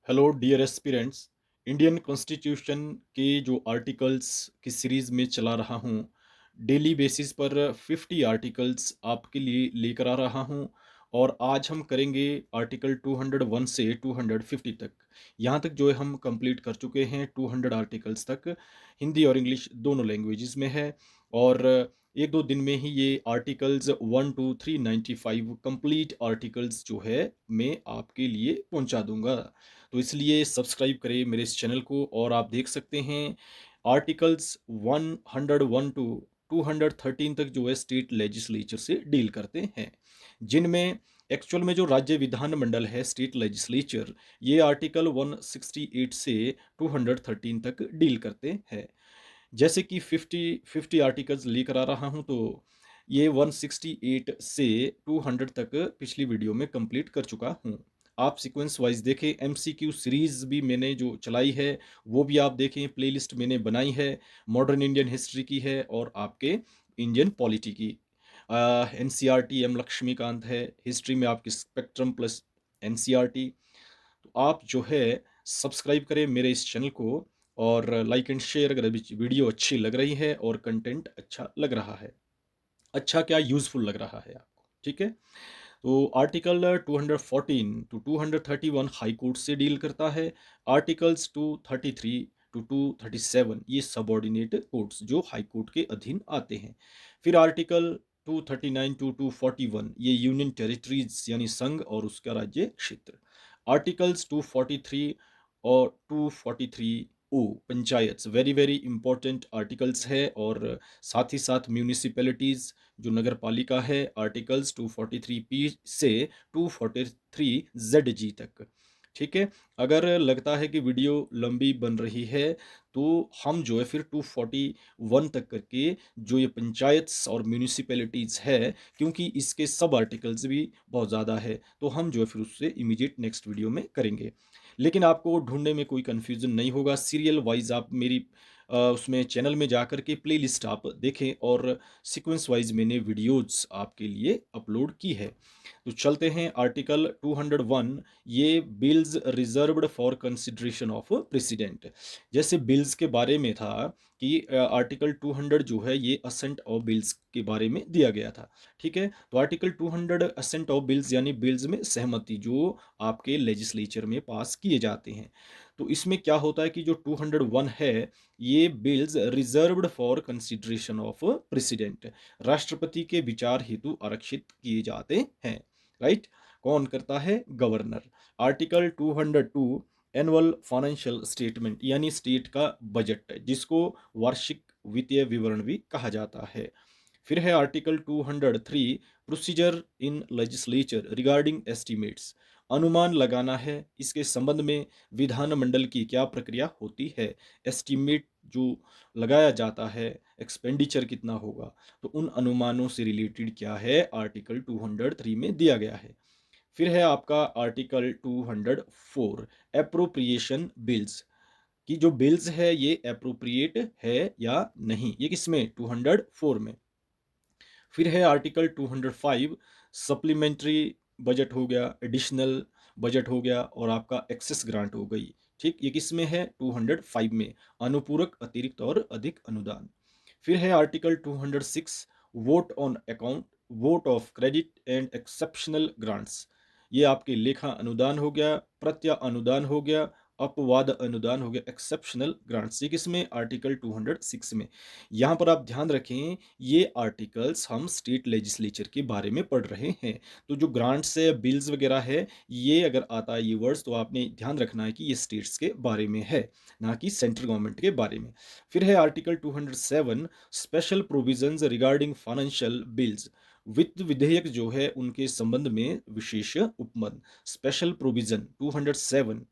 Hello dear aspirants. Indian constitution के जो articles की सीरीज़ में चला रहा हूँ, डेली बेसिस पर 50 आर्टिकल्स आपके लिए लेकर आ रहा हूँ। और आज हम करेंगे आर्टिकल 201 से 250 तक। यहाँ तक जो है हम कंप्लीट कर चुके हैं, 200 आर्टिकल्स तक। हिंदी और इंग्लिश दोनों लैंग्वेजेस में है। और एक दो दिन में ही ये आर्टिकल्स 1 to 395 कंप्लीट आर्टिकल्स जो है मैं आपके लिए पहुंचा दूंगा। तो इसलिए सब्सक्राइब करें मेरे इस चैनल को। और आप देख सकते हैं आर्टिकल्स 101 टू 213 तक जो है स्टेट लेजिस्लेचर से डील करते हैं, जिनमें एक्चुअल में जो राज्य विधानमंडल है, स्टेट लेजिस्लेचर, ये आर्टिकल 168 से 213 तक डील करते हैं। जैसे कि 50 आर्टिकल्स लेकर आ रहा हूं, तो ये 168 से 200 तक पिछली वीडियो में कंप्लीट कर चुका हूं। आप सीक्वेंस वाइज देखें, एमसीक्यू सीरीज भी मैंने जो चलाई है वो भी आप देखें, प्लेलिस्ट मैंने बनाई है। मॉडर्न इंडियन हिस्ट्री की है और आपके इंडियन पॉलिटी की। एनसीईआरटी एम लक्ष्मीकांत है, हिस्ट्री में आपकी स्पेक्ट्रम प्लस एनसीईआरटी। तो आप जो है सब्सक्राइब करें मेरे इस चैनल को, और लाइक एंड शेयर अगर अभी वीडियो अच्छी लग रही है और कंटेंट अच्छा लग रहा है। अच्छा क्या, यूजफुल लग रहा है आपको, ठीक है। तो आर्टिकल 214 टू 231 हाई कोर्ट से डील करता है। आर्टिकल्स 233 टू 237 ये सबऑर्डिनेट कोर्ट्स जो हाई कोर्ट के अधीन आते हैं। फिर आर्टिकल 239 टू 241 ये यूनियन टेरिटरीज यानी संघ और उसका राज्य क्षेत्र। आर्टिकल्स 243 और 243 O panchayat, very very important articles है। और साथ ही साथ म्यूनिसिपैलिटीज जो नगर पालिका है, आर्टिकल्स 243 पी से 243 जेड जी तक, ठीक है। अगर लगता है कि वीडियो लंबी बन रही है, तो हम जो है फिर 241 तक करके जो ये पंचायत्स और म्यूनिसिपैलिटीज़ है, क्योंकि इसके सब आर्टिकल्स भी बहुत ज़्यादा है, तो हम जो है फिर उससे इमीडिएट नेक्स्ट वीडियो में करेंगे। लेकिन आपको ढूंढने में कोई कन्फ्यूज़न नहीं होगा, सीरियल वाइज आप मेरी उसमें चैनल में जाकर के प्लेलिस्ट आप देखें, और सीक्वेंस वाइज मैंने वीडियोस आपके लिए अपलोड की है। तो चलते हैं आर्टिकल 201, ये bills reserved for consideration of president. जैसे बिल्स के बारे में था कि आर्टिकल 200 जो है ये असेंट ऑफ बिल्स के बारे में दिया गया था, ठीक है। तो आर्टिकल 200 असेंट ऑफ बिल्स यानी बिल्स में सहमति जो आपके लेजिस्लेचर में पास किए जाते हैं। तो इसमें क्या होता है कि जो 201 है, ये bills reserved for consideration of president, राष्ट्रपति के विचार हेतु आरक्षित किए जाते हैं, राइट। कौन करता है? Governor. Article 202 annual financial statement यानी स्टेट का बजट, जिसको वार्षिक वित्तीय विवरण भी कहा जाता है। फिर है आर्टिकल 203 प्रोसीजर इन लेजिस्लेचर रिगार्डिंग एस्टिमेट्स, अनुमान लगाना है, इसके संबंध में विधानमंडल की क्या प्रक्रिया होती है। एस्टिमेट जो लगाया जाता है, एक्सपेंडिचर कितना होगा, तो उन अनुमानों से रिलेटेड क्या है, आर्टिकल 203 में दिया गया है। फिर है आपका आर्टिकल 204 एप्रोप्रिएशन बिल्स, कि जो बिल्स है ये एप्रोप्रिएट है या नहीं, ये किसमें? 204 में। फिर है आर्टिकल 205 सप्लीमेंट्री बजट हो गया, एडिशनल बजट हो गया, और आपका एक्सेस ग्रांट हो गई, ठीक। ये किस में है? 205 में, अनुपूरक, अतिरिक्त और अधिक अनुदान। फिर है article 206 vote on account, vote of credit and exceptional grants, ये आपके लेखा अनुदान हो गया, प्रत्यय अनुदान हो गया, अपवाद अनुदान हो गया, एक्सेप्शनल ग्रांट्स, ये किसमें? आर्टिकल 206 में। यहाँ पर आप ध्यान रखें, ये आर्टिकल्स हम स्टेट लेजिस्लेचर के बारे में पढ़ रहे हैं। तो जो ग्रांट्स है, बिल्स वगैरह है, ये अगर आता है ये वर्ड्स, तो आपने ध्यान रखना है कि ये स्टेट्स के बारे में है, ना कि सेंट्रल गवर्नमेंट के बारे में। फिर है article 207 special provisions regarding financial bills, वित्त विधेयक जो है उनके संबंध में विशेष उपबंध, स्पेशल प्रोविजन 207।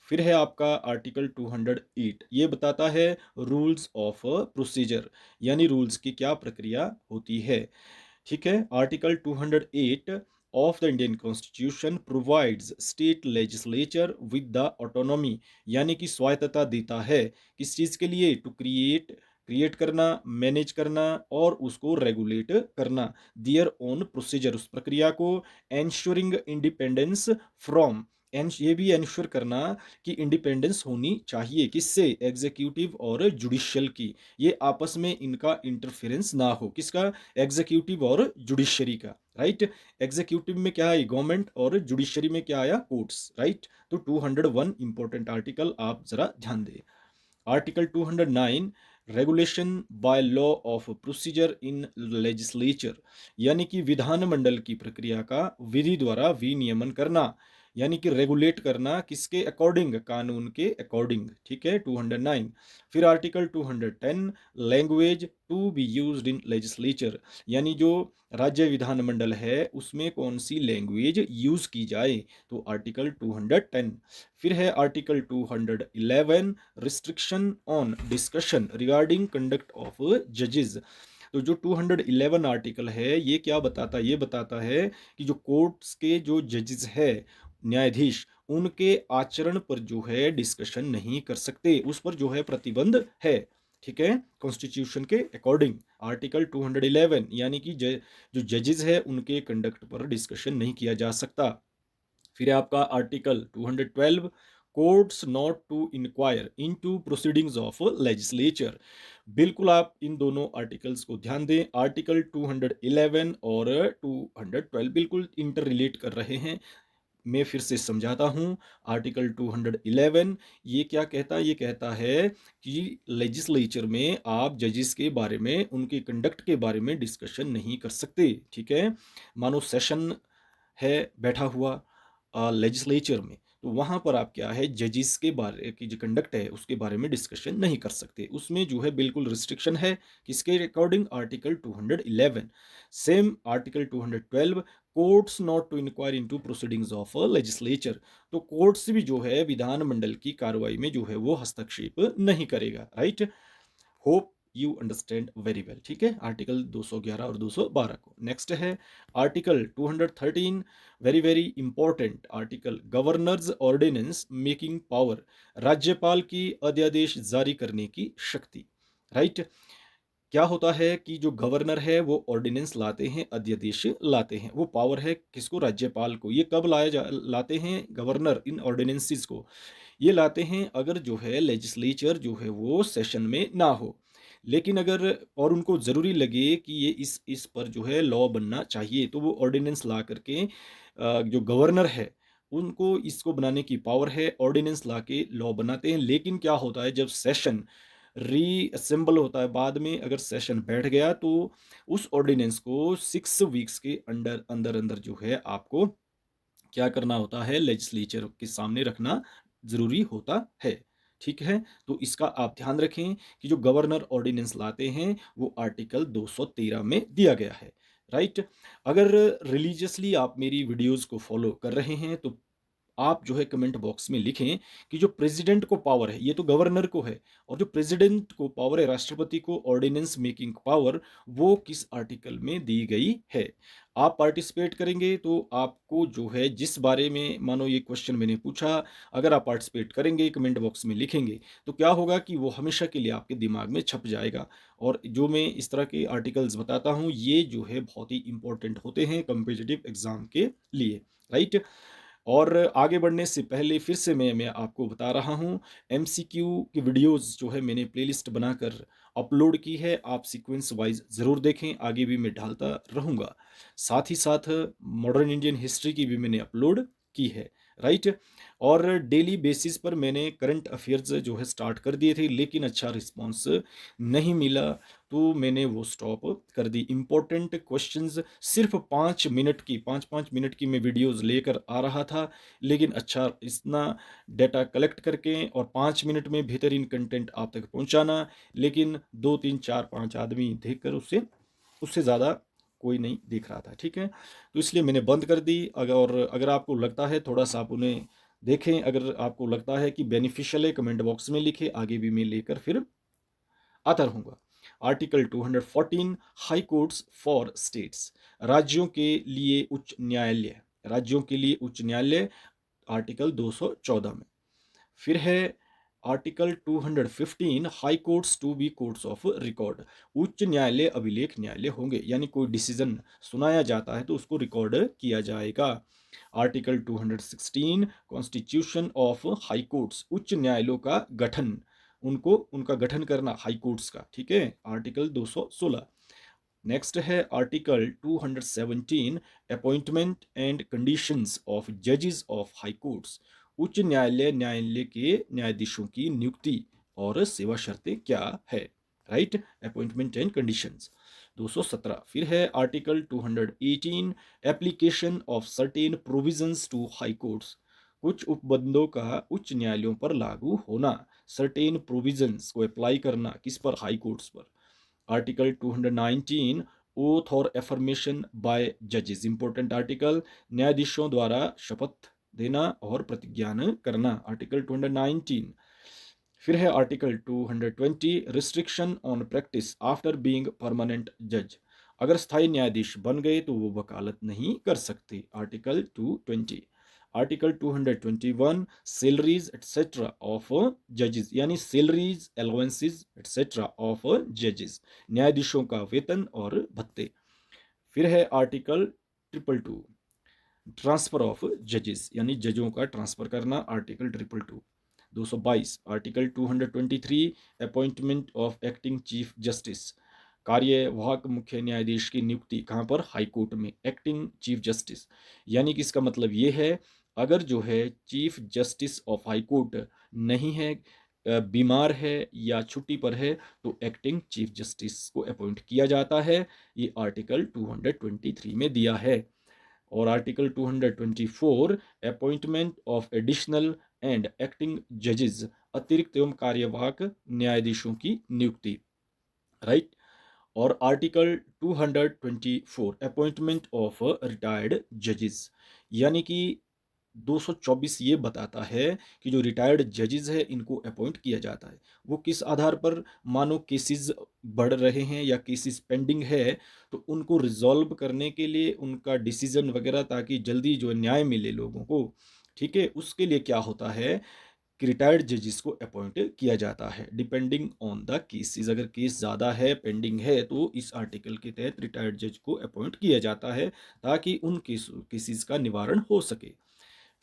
फिर है आपका आर्टिकल 208, ये बताता है रूल्स ऑफ प्रोसीजर, यानी रूल्स की क्या प्रक्रिया होती है, ठीक है। Article 208 of the Indian constitution provides state legislature with the autonomy, यानी कि स्वायत्तता देता है, किस चीज़ के लिए? टू क्रिएट करना, मैनेज करना और उसको रेगुलेट करना, दियर ओन प्रोसीजर, उस प्रक्रिया को, एंश्योरिंग इंडिपेंडेंस फ्रॉम ये भी एंश्योर करना कि इंडिपेंडेंस होनी चाहिए, किससे? एग्जीक्यूटिव और जुडिशियल की। ये आपस में इनका इंटरफेरेंस ना हो, किसका? एग्जीक्यूटिव और जुडिशरी का, राइट? एग्जीक्यूटिव में क्या है? गवर्नमेंट, और जुडिशरी में क्या आया? Courts, right? तो 201 इंपॉर्टेंट आर्टिकल आप जरा ध्यान दें। Article 209, regulation by law of procedure in legislature, यानी कि विधानमंडल की प्रक्रिया का विधि द्वारा विनियमन करना, यानी कि रेगुलेट करना, किसके अकॉर्डिंग? कानून के अकॉर्डिंग, ठीक है? 209। फिर article 210, language to be used in legislature, यानी जो राज्य विधानमंडल है उसमें कौन सी लैंग्वेज यूज की जाए, तो आर्टिकल 210। फिर है article 211, restriction on discussion regarding conduct of जजेस। तो जो 211 आर्टिकल है ये क्या बताता है? ये बताता है कि जो कोर्ट्स के जो जजेस है, न्यायाधीश, उनके आचरण पर जो है डिस्कशन नहीं कर सकते, उस पर जो है प्रतिबंध है, ठीक है? कॉन्स्टिट्यूशन के अकॉर्डिंग आर्टिकल 211, यानी कि जो जजेस है उनके कंडक्ट पर डिस्कशन नहीं किया जा सकता। फिर है आपका article 212, courts not to inquire into proceedings of legislature. बिल्कुल आप इन दोनों आर्टिकल्स को ध्यान दें, आर्टिकल 211 और 212 बिल्कुल इंटर रिलेट कर रहे हैं। मैं फिर से समझाता हूं। आर्टिकल 211 ये क्या कहता है? ये कहता है कि लेजिस्लेचर में आप जजेस के बारे में, उनके कंडक्ट के बारे में डिस्कशन नहीं कर सकते, ठीक है? मानो सेशन है बैठा हुआ लेजिस्लेचर में, तो वहां पर आप क्या है, जजेस के बारे की जो कंडक्ट है उसके बारे में डिस्कशन नहीं कर सकते, उसमें जो है बिल्कुल रिस्ट्रिक्शन है, किसके according? Article 211। Same article 212, courts not to inquire into proceedings of legislature, तो कोर्ट्स भी जो है विधानमंडल की कार्रवाई में जो है वो हस्तक्षेप नहीं करेगा, right? Hope you understand very well, ठीक है? आर्टिकल 211 और 212 को। नेक्स्ट है article 213, very very important article, governors ordinance making power, राज्यपाल की अध्यादेश जारी करने की शक्ति, राइट? क्या होता है कि जो गवर्नर है वो ऑर्डिनेंस लाते हैं, अध्यादेश लाते हैं, वो पावर है किसको? राज्यपाल को। ये कब लाते हैं गवर्नर इन ऑर्डिनेंसेस को? ये लाते हैं अगर जो है लेजिस्लेचर जो है वो सेशन में ना हो, लेकिन अगर और उनको ज़रूरी लगे कि ये इस पर जो है लॉ बनना चाहिए, तो वो ऑर्डिनेंस ला करके जो गवर्नर है उनको इसको बनाने की पावर है, ऑर्डिनेंस ला के लॉ बनाते हैं। लेकिन क्या होता है, जब सेशन रीअसेंबल होता है, बाद में अगर सेशन बैठ गया, तो उस ऑर्डिनेंस को 6 वीक्स के अंदर अंदर अंदर जो है आपको क्या करना होता है? लेजिस्लेचर के सामने रखना ज़रूरी होता है, ठीक है? तो इसका आप ध्यान रखें कि जो गवर्नर ऑर्डिनेंस लाते हैं वो आर्टिकल 213 में दिया गया है, राइट? अगर रिलीजियसली आप मेरी वीडियोज़ को फॉलो कर रहे हैं तो आप जो है कमेंट बॉक्स में लिखें कि जो प्रेसिडेंट को पावर है, ये तो गवर्नर को है, और जो प्रेसिडेंट को पावर है, राष्ट्रपति को ऑर्डिनेंस मेकिंग पावर, वो किस आर्टिकल में दी गई है? आप पार्टिसिपेट करेंगे तो आपको जो है जिस बारे में, मानो ये क्वेश्चन मैंने पूछा, अगर आप पार्टिसिपेट करेंगे, कमेंट बॉक्स में लिखेंगे, तो क्या होगा कि वो हमेशा के लिए आपके दिमाग में छप जाएगा। और जो मैं इस तरह के आर्टिकल्स बताता हूँ ये जो है बहुत ही इंपॉर्टेंट होते हैं कम्पिटिटिव एग्जाम के लिए, राइट? और आगे बढ़ने से पहले फिर से मैं आपको बता रहा हूँ, एमसीक्यू की वीडियोस जो है मैंने प्लेलिस्ट बनाकर अपलोड की है, आप सीक्वेंस वाइज ज़रूर देखें, आगे भी मैं डालता रहूँगा। साथ ही साथ मॉडर्न इंडियन हिस्ट्री की भी मैंने अपलोड की है, राइट? और डेली बेसिस पर मैंने करंट अफेयर्स जो है स्टार्ट कर दिए थे, लेकिन अच्छा रिस्पॉन्स नहीं मिला, तो मैंने वो स्टॉप कर दी। इंपॉर्टेंट क्वेश्चंस सिर्फ 5 मिनट की, 5-5 मिनट की मैं वीडियोस लेकर आ रहा था, लेकिन अच्छा इतना डेटा कलेक्ट करके और 5 मिनट में बेहतरीन कंटेंट आप तक पहुंचाना, लेकिन 2-3-4-5 आदमी देखकर उससे उससे ज़्यादा कोई नहीं देख रहा था, ठीक है? तो इसलिए मैंने बंद कर दी। अगर आपको लगता है थोड़ा सा आप उन्हें देखें, अगर आपको लगता है कि बेनिफिशियल है, कमेंट बॉक्स में लिखें, आगे भी मैं लेकर फिर आता रहूंगा। Article 214, high courts for states, राज्यों के लिए उच्च न्यायालय, राज्यों के लिए उच्च न्यायालय, आर्टिकल 214 में। फिर है article 215, high courts to be courts of record, उच्च न्यायालय अभिलेख न्यायालय होंगे, यानी कोई डिसीजन सुनाया जाता है तो उसको रिकॉर्ड किया जाएगा। Article 216 constitution of high courts, उच्च न्यायालयों का गठन, उनको उनका गठन करना हाई कोर्ट्स का, ठीक है, आर्टिकल 216। नेक्स्ट है article 217 appointment and conditions of जजेस ऑफ हाई कोर्ट्स, उच्च न्यायालय के न्यायाधीशों की नियुक्ति और सेवा शर्तें क्या है, राइट, अपॉइंटमेंट एंड कंडीशंस। 217 फिर है article 218 application of certain provisions to high courts, कुछ उपबंधों का उच्च न्यायालयों पर लागू होना, सर्टेन प्रोविजंस को अप्लाई करना, किस पर, हाई कोर्ट्स पर। आर्टिकल 219 ओथ और एफर्मेशन बाय जजेस, इंपॉर्टेंट आर्टिकल, न्यायाधीशों द्वारा शपथ देना और प्रतिज्ञान करना, आर्टिकल 219। फिर है article 220 restriction on practice after being permanent जज, अगर स्थायी न्यायाधीश बन गए तो वो वकालत नहीं कर सकते, article 220। Article 221 salaries etcetera of जजेस, यानी सैलरीज अलाउंसेस एटसेट्रा ऑफ जजेस, न्यायाधीशों का वेतन और भत्ते। फिर है आर्टिकल 222 ट्रांसफर ऑफ जजेस, यानी जजों का ट्रांसफर करना, article 222। 222 article 223 appointment of acting chief justice, कार्यवाहक मुख्य न्यायाधीश की नियुक्ति कहाँ पर, हाई कोर्ट में, एक्टिंग चीफ जस्टिस, यानी कि इसका मतलब ये है अगर जो है chief justice of high court नहीं है, बीमार है या छुट्टी पर है, तो एक्टिंग चीफ जस्टिस को अपॉइंट किया जाता है, ये आर्टिकल 223 में दिया है। और article 224 appointment of additional and acting जजेस, अतिरिक्त एवं कार्यवाहक न्यायाधीशों की नियुक्ति, राइट। और आर्टिकल 224 अपॉइंटमेंट ऑफ रिटायर्ड जजेस, यानी कि 224 ये बताता है कि जो रिटायर्ड जजेस है इनको अपॉइंट किया जाता है, वो किस आधार पर, मानो केसेस बढ़ रहे हैं या केसेस पेंडिंग है, तो उनको रिजॉल्व करने के लिए उनका डिसीजन वगैरह, ताकि जल्दी जो न्याय मिले लोगों को, ठीक है, उसके लिए क्या होता है कि रिटायर्ड जजेस को अपॉइंट किया जाता है डिपेंडिंग ऑन द केसेस, अगर केस ज़्यादा है, पेंडिंग है, तो इस आर्टिकल के तहत रिटायर्ड जज को अपॉइंट किया जाता है ताकि उन केसेस का निवारण हो सके।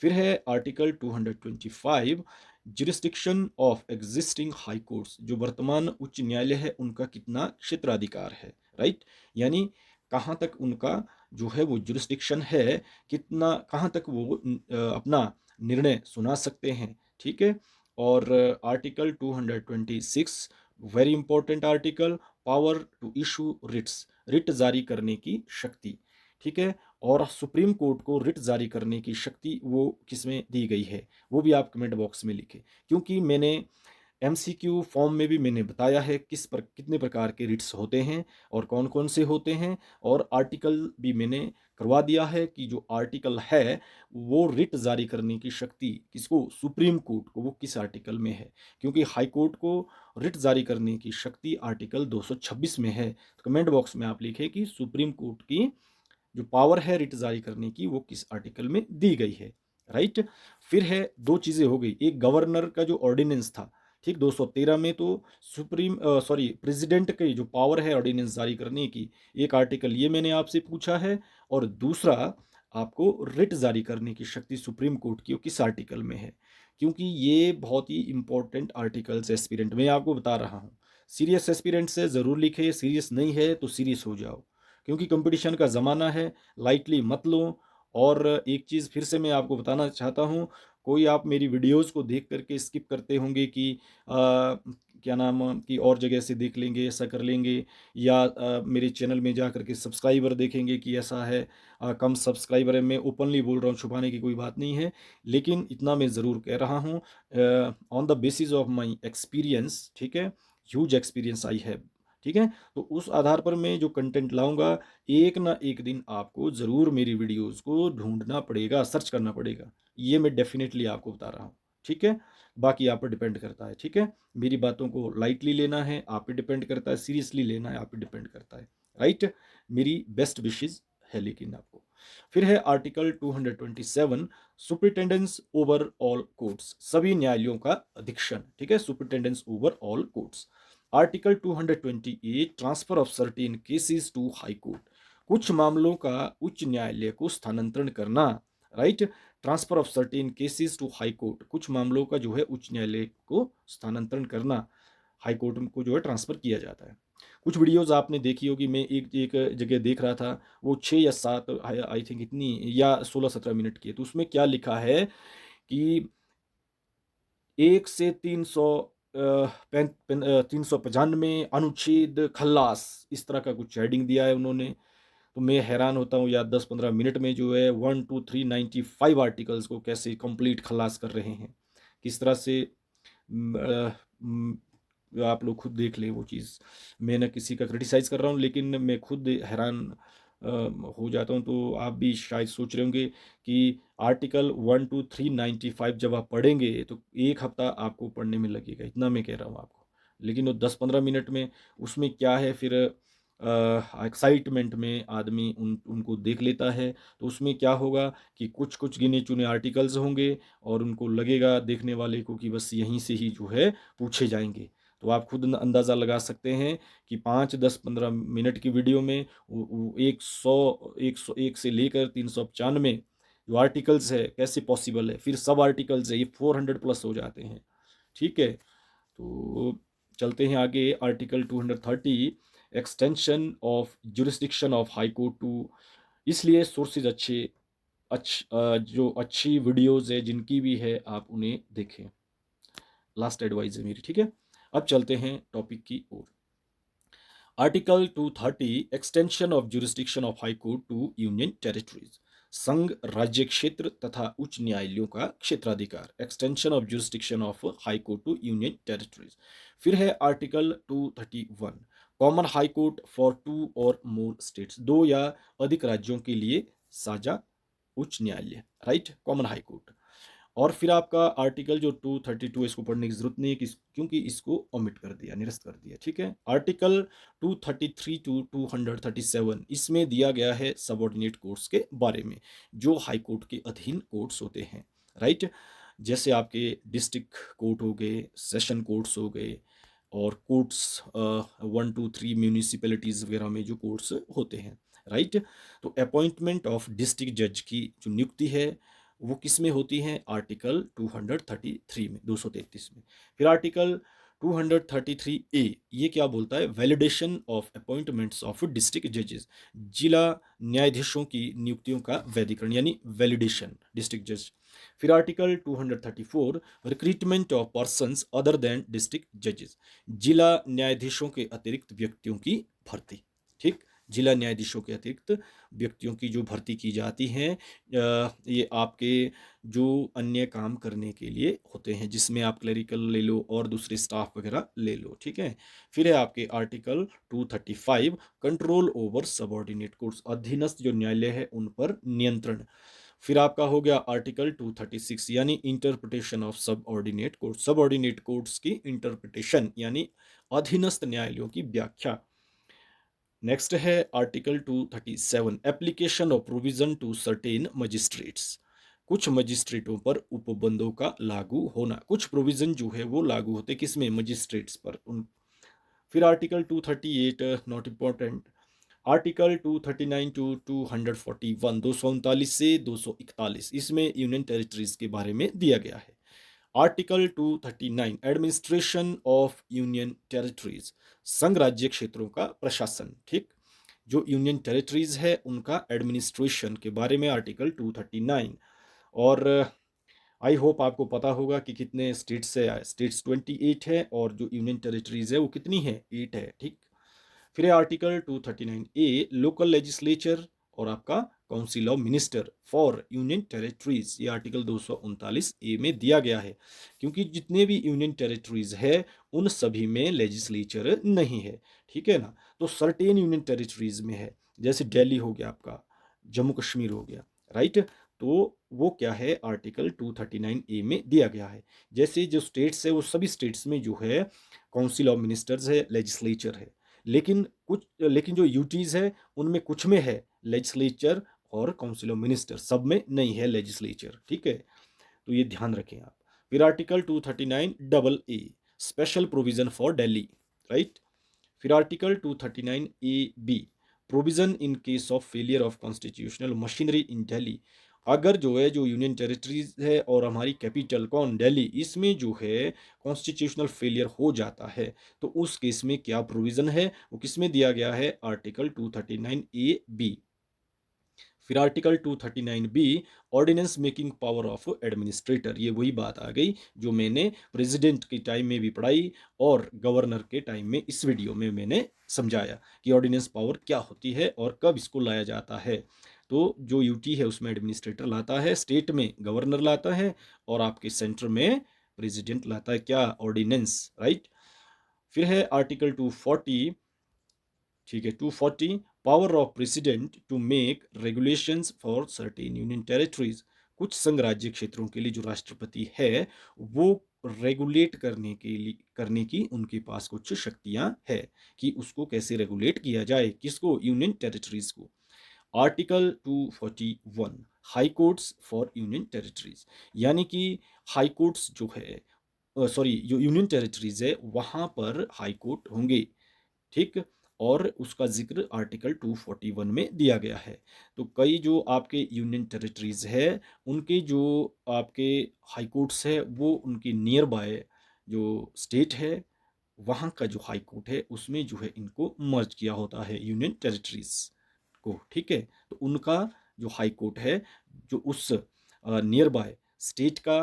फिर है article 225 jurisdiction of existing high courts, जो वर्तमान उच्च न्यायालय है उनका कितना क्षेत्राधिकार है, राइट, यानी कहाँ तक उनका जो है वो जुरिस्डिक्शन है, कितना, कहाँ तक वो अपना निर्णय सुना सकते हैं, ठीक है। और article 226 very important article, power to issue writs, writ जारी करने की शक्ति, ठीक है। और सुप्रीम कोर्ट को रिट जारी करने की शक्ति वो किसमें दी गई है, वो भी आप कमेंट बॉक्स में लिखें, क्योंकि मैंने एमसीक्यू फॉर्म में भी मैंने बताया है कितने प्रकार के रिट्स होते हैं और कौन कौन से होते हैं, और आर्टिकल भी मैंने करवा दिया है कि जो आर्टिकल है वो रिट जारी करने की शक्ति किसको, सुप्रीम कोर्ट को, वो किस आर्टिकल में है, क्योंकि हाई कोर्ट को रिट जारी करने की शक्ति आर्टिकल 226 में है। तो कमेंट बॉक्स में आप लिखें कि सुप्रीम कोर्ट की जो पावर है रिट जारी करने की वो किस आर्टिकल में दी गई है, राइट। फिर है, दो चीजें हो गई, एक गवर्नर का जो ऑर्डिनेंस था, ठीक, 213 में तो प्रेसिडेंट की जो पावर है ऑर्डिनेंस जारी करने की, एक आर्टिकल ये मैंने आपसे पूछा है, और दूसरा आपको रिट जारी करने की शक्ति सुप्रीम कोर्ट की किस आर्टिकल में है, क्योंकि ये बहुत ही इंपॉर्टेंट आर्टिकल्स एस्पिरेंट, मैं आपको बता रहा हूँ। सीरियस एस्पिरेंट से ज़रूर लिखे, सीरियस नहीं है तो सीरियस हो जाओ, क्योंकि कंपटीशन का ज़माना है, लाइटली मत लो। और एक चीज़ फिर से मैं आपको बताना चाहता हूँ, कोई आप मेरी वीडियोस को देख करके स्किप करते होंगे कि क्या नाम कि और जगह से देख लेंगे, ऐसा कर लेंगे, या मेरे चैनल में जा करके सब्सक्राइबर देखेंगे कि ऐसा है, कम सब्सक्राइबर है, मैं ओपनली बोल रहा हूँ, छुपाने की कोई बात नहीं है, लेकिन इतना मैं ज़रूर कह रहा हूँ on the basis of my experience, ठीक है, ह्यूज एक्सपीरियंस आई है, ठीक है। तो उस आधार पर मैं जो कंटेंट लाऊंगा, एक ना एक दिन आपको ज़रूर मेरी वीडियोस को ढूंढना पड़ेगा, सर्च करना पड़ेगा, ये मैं डेफिनेटली आपको बता रहा हूँ, ठीक है। बाकी आप पर डिपेंड करता है, ठीक है, मेरी बातों को लाइटली लेना है आप पे डिपेंड करता है, सीरियसली लेना है आप पे डिपेंड करता है, राइट। मेरी बेस्ट विशेज़ है लेकिन आपको। फिर है article 227 superintendence over all courts, सभी न्यायालयों का अधीक्षण, ठीक है, superintendence over all courts. Article 228 transfer of certain cases to high court, कुछ मामलों का उच्च न्यायालय को स्थानांतरण करना, right. Transfer of certain cases to high court, कुछ मामलों का जो है उच्च न्यायालय को स्थानांतरण करना, हाई कोर्ट को जो है ट्रांसफर किया जाता है। कुछ वीडियोस आपने देखी होगी, मैं एक एक जगह देख रहा था, वो 6 या 7 आई थिंक इतनी या 16-17 मिनट की है, तो उसमें क्या लिखा है कि 1 से 300 395 अनुच्छेद खल्लास, इस तरह का कुछ हेडिंग दिया है उन्होंने। तो मैं हैरान होता हूँ यार, 10-15 मिनट में जो है 1 2 3 95 आर्टिकल्स को कैसे कंप्लीट खल्लास कर रहे हैं, किस तरह से। म, अ, म, आप लोग खुद देख लें वो चीज़। मैं ना किसी का क्रिटिसाइज कर रहा हूँ, लेकिन मैं खुद हैरान हो जाता हूँ। तो आप भी शायद सोच रहे होंगे कि आर्टिकल 1 2 3 95 जब आप पढ़ेंगे तो एक हफ्ता आपको पढ़ने में लगेगा, इतना मैं कह रहा हूँ आपको। लेकिन वो 10-15 मिनट में उसमें क्या है, फिर एक्साइटमेंट में आदमी उनको देख लेता है। तो उसमें क्या होगा कि कुछ कुछ गिने चुने आर्टिकल्स होंगे, और उनको लगेगा देखने वाले को कि बस यहीं से ही जो है पूछे जाएंगे। तो आप खुद अंदाज़ा लगा सकते हैं कि 5 10 15 मिनट की वीडियो में 100 से लेकर 395 जो आर्टिकल्स है कैसे पॉसिबल है, फिर सब आर्टिकल्स है, ये 400 प्लस हो जाते हैं। ठीक है, तो चलते हैं आगे। Article 230, extension of jurisdiction of high court to, इसलिए सोर्सेज जो अच्छी वीडियोस है जिनकी भी है आप उन्हें देखें। लास्ट एडवाइस है मेरी, ठीक है। अब चलते हैं टॉपिक की ओर। Article 230, extension of jurisdiction of high court to union territories, संघ राज्य क्षेत्र तथा उच्च न्यायालयों का क्षेत्राधिकार, extension of jurisdiction of high court to union territories. फिर है article 231, common high court for 2 or more states, 2 या अधिक राज्यों के लिए साझा उच्च न्यायालय, राइट, कॉमन हाई कोर्ट। और फिर आपका आर्टिकल जो 232, इसको पढ़ने की जरूरत नहीं है क्योंकि इसको ओमिट कर दिया, निरस्त कर दिया, ठीक है। आर्टिकल 233 टू 237, इसमें दिया गया है सबऑर्डिनेट कोर्ट्स के बारे में, जो हाई कोर्ट के अधीन कोर्ट्स होते हैं, राइट। जैसे आपके डिस्ट्रिक्ट कोर्ट हो गए, सेशन कोर्ट्स हो गए, और कोर्ट्स 1 2 3 म्यूनिसिपैलिटीज़ वगैरह में जो कोर्ट्स होते हैं, राइट। तो अपॉइंटमेंट ऑफ डिस्ट्रिक्ट जज की जो नियुक्ति है वो किस में होती है, आर्टिकल 233 में, 233 में। फिर आर्टिकल 233 ए, ये क्या बोलता है, validation of appointments of district जजेस, जिला न्यायाधीशों की नियुक्तियों का वैधीकरण यानी वैलिडेशन, डिस्ट्रिक्ट जज। फिर article 234, recruitment of persons other than district जजेस, जिला न्यायाधीशों के अतिरिक्त व्यक्तियों की भर्ती, ठीक। जिला न्यायाधीशों के अतिरिक्त व्यक्तियों की जो भर्ती की जाती है, ये आपके जो अन्य काम करने के लिए होते हैं, जिसमें आप क्लरिकल ले लो और दूसरे स्टाफ वगैरह ले लो, ठीक है। फिर है आपके article 235, control over subordinate courts, अधीनस्थ जो न्यायालय है उन पर नियंत्रण। फिर आपका हो गया आर्टिकल 236, यानी interpretation of subordinate court, subordinate courts की इंटरप्रिटेशन यानी अधीनस्थ न्यायालयों की व्याख्या। नेक्स्ट है article 237, application of provision to certain magistrates, कुछ मजिस्ट्रेटों पर उपबंधों का लागू होना, कुछ प्रोविजन जो है वो लागू होते किसमें, मजिस्ट्रेट्स पर उन। फिर article 238, not important. Article 239 to 241, 239 से 241, इसमें यूनियन टेरिटरीज के बारे में दिया गया है। Article 239, administration of union territories, संघ राज्य क्षेत्रों का प्रशासन, ठीक। जो यूनियन टेरिटरीज है उनका एडमिनिस्ट्रेशन के बारे में आर्टिकल 239। और आई होप आपको पता होगा कि कितने स्टेट्स है, स्टेट्स 28 है, और जो यूनियन टेरिटरीज है वो कितनी है, 8 है, ठीक। फिर है आर्टिकल 239 ए, लोकल लेजिस्लेचर और आपका council of minister for union territories, ये आर्टिकल 239 ए में दिया गया है, क्योंकि जितने भी यूनियन टेरिटरीज है उन सभी में लेजिस्लेचर नहीं है, ठीक है ना। तो सर्टेन यूनियन टेरिटरीज में है, जैसे दिल्ली हो गया आपका, जम्मू कश्मीर हो गया, राइट। तो वो क्या है, आर्टिकल 239 ए में दिया गया है। जैसे जो स्टेट्स है वो सभी स्टेट्स में जो है काउंसिल ऑफ मिनिस्टर्स है, लेजिस्लेचर है। लेकिन जो यूटीज है उनमें कुछ में है लेजिस्लेचर, और काउंसिल ऑफ मिनिस्टर सब में नहीं है लेजिस्लेचर, ठीक है। तो ये ध्यान रखें आप। फिर article 239 double A, special provision for Delhi, right. फिर article 239 A B, provision in case of failure of constitutional machinery in Delhi, अगर जो है जो यूनियन टेरिटरीज है और हमारी कैपिटल कौन दिल्ली, इसमें जो है कॉन्स्टिट्यूशनल फेलियर हो जाता है, तो उस केस में क्या प्रोविजन है, वो किसमें दिया गया है, आर्टिकल 239 ए बी। फिर article 239 B, ordinance making power of administrator. ये वही बात आ गई जो मैंने प्रेसिडेंट के टाइम में भी पढ़ाई और गवर्नर के टाइम में इस वीडियो में मैंने समझाया कि ऑर्डिनेंस पावर क्या होती है और कब इसको लाया जाता है। तो जो यूटी है उसमें एडमिनिस्ट्रेटर लाता है, स्टेट में गवर्नर लाता है, और आपके सेंटर में प्रेसिडेंट लाता है क्या, ऑर्डिनेंस, राइट। फिर है आर्टिकल 240, ठीक है, 240, power of president to make regulations for certain union territories. कुछ संघ राज्य क्षेत्रों के लिए जो राष्ट्रपति है वो रेगुलेट करने की उनके पास कुछ शक्तियां है कि उसको कैसे रेगुलेट किया जाए, किसको, यूनियन टेरिटरीज को। Article 241, high courts for union territories, यानी कि हाई कोर्ट्स जो है, सॉरी, जो यूनियन टेरिटरीज है वहां पर हाई कोर्ट होंगे, ठीक। और उसका जिक्र आर्टिकल 241 में दिया गया है। तो कई जो आपके यूनियन टेरिटरीज है उनके जो आपके हाई कोर्ट्स है वो उनके नियर बाय जो स्टेट है वहाँ का जो हाई कोर्ट है उसमें जो है इनको मर्ज किया होता है यूनियन टेरिटरीज को, ठीक है। तो उनका जो हाई कोर्ट है जो उस नियर बाय स्टेट का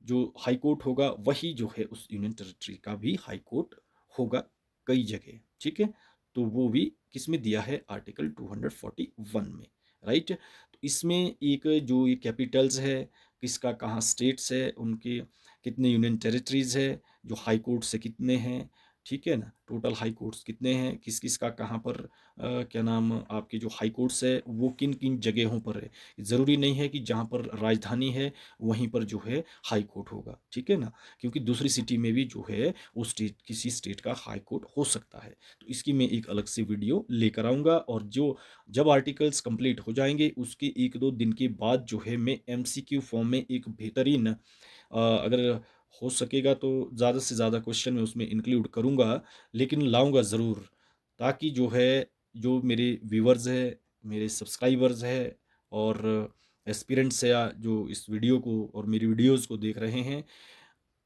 जो हाई कोर्ट होगा वही जो है उस यूनियन टेरिटरी का भी हाई कोर्ट होगा कई जगह, ठीक है। तो वो भी किसमें दिया है, आर्टिकल 241 में, राइट। तो इसमें एक जो ये कैपिटल्स है किसका, कहाँ स्टेट्स है, उनके कितने यूनियन टेरिटरीज है, जो हाई कोर्ट से कितने हैं, ठीक है ना, टोटल हाई कोर्ट्स कितने हैं, किस किस का कहाँ पर क्या नाम, आपके जो हाई कोर्ट्स है वो किन किन जगहों पर है। ज़रूरी नहीं है कि जहाँ पर राजधानी है वहीं पर जो है हाई कोर्ट होगा, ठीक है ना, क्योंकि दूसरी सिटी में भी जो है उस स्टेट, किसी स्टेट का हाई कोर्ट हो सकता है। तो इसकी मैं एक अलग से वीडियो लेकर आऊँगा, और जो जब आर्टिकल्स कंप्लीट हो जाएंगे उसके एक दो दिन के बाद जो है मैं एमसीक्यू फॉर्म में एक बेहतरीन अगर हो सकेगा तो ज़्यादा से ज़्यादा क्वेश्चन मैं उसमें इंक्लूड करूँगा, लेकिन लाऊंगा ज़रूर, ताकि जो है जो मेरे व्यूवर्स है, मेरे सब्सक्राइबर्स है और एस्पिरेंट्स है जो इस वीडियो को और मेरी वीडियोस को देख रहे हैं,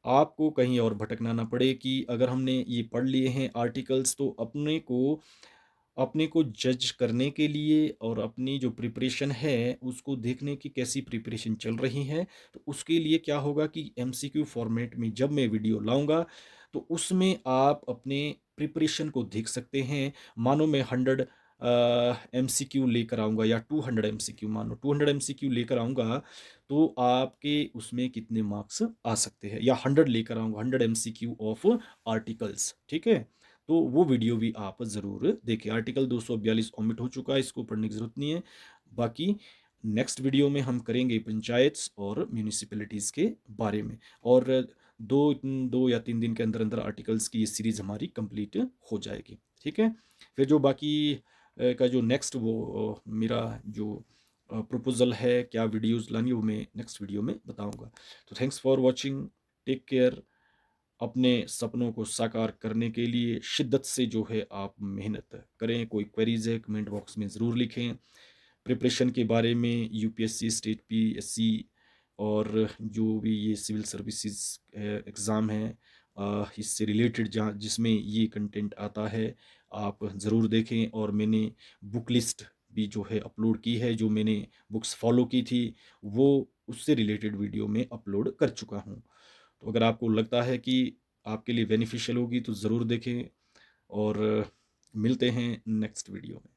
आपको कहीं और भटकना ना पड़े कि अगर हमने ये पढ़ लिए हैं आर्टिकल्स तो अपने को जज करने के लिए और अपनी जो प्रिपरेशन है उसको देखने की कैसी प्रिपरेशन चल रही है, तो उसके लिए क्या होगा कि एमसीक्यू फॉर्मेट में जब मैं वीडियो लाऊंगा तो उसमें आप अपने प्रिपरेशन को देख सकते हैं। मानो मैं 100 एमसीक्यू लेकर आऊँगा या 200 एमसीक्यू, मानो 200 एमसीक्यू लेकर आऊँगा तो आपके उसमें कितने मार्क्स आ सकते हैं, या 100 लेकर आऊँगा, 100 एमसीक्यू ऑफ आर्टिकल्स, ठीक है। तो वो वीडियो भी आप ज़रूर देखिए। आर्टिकल 242 ओमिट हो चुका है, इसको पढ़ने की ज़रूरत नहीं है। बाकी नेक्स्ट वीडियो में हम करेंगे पंचायत्स और म्यूनिसिपैलिटीज़ के बारे में, और दो दो या 3 दिन के अंदर अंदर आर्टिकल्स की ये सीरीज़ हमारी कंप्लीट हो जाएगी, ठीक है। फिर जो बाकी का जो नेक्स्ट वो मेरा जो प्रपोजल है क्या वीडियोस लानी, वो मैं नेक्स्ट वीडियो में बताऊंगा। तो thanks for watching, take care. अपने सपनों को साकार करने के लिए शिद्दत से जो है आप मेहनत करें। कोई क्वेरीज है कमेंट बॉक्स में ज़रूर लिखें। प्रिपरेशन के बारे में यूपीएससी, स्टेट पीएससी और जो भी ये सिविल सर्विसेज एग्ज़ाम है इससे रिलेटेड जहाँ जिसमें ये कंटेंट आता है आप ज़रूर देखें। और मैंने बुक लिस्ट भी जो है अपलोड की है, जो मैंने बुक्स फॉलो की थी वो उससे रिलेटेड वीडियो में अपलोड कर चुका हूँ। तो अगर आपको लगता है कि आपके लिए बेनिफिशियल होगी तो ज़रूर देखें, और मिलते हैं नेक्स्ट वीडियो में।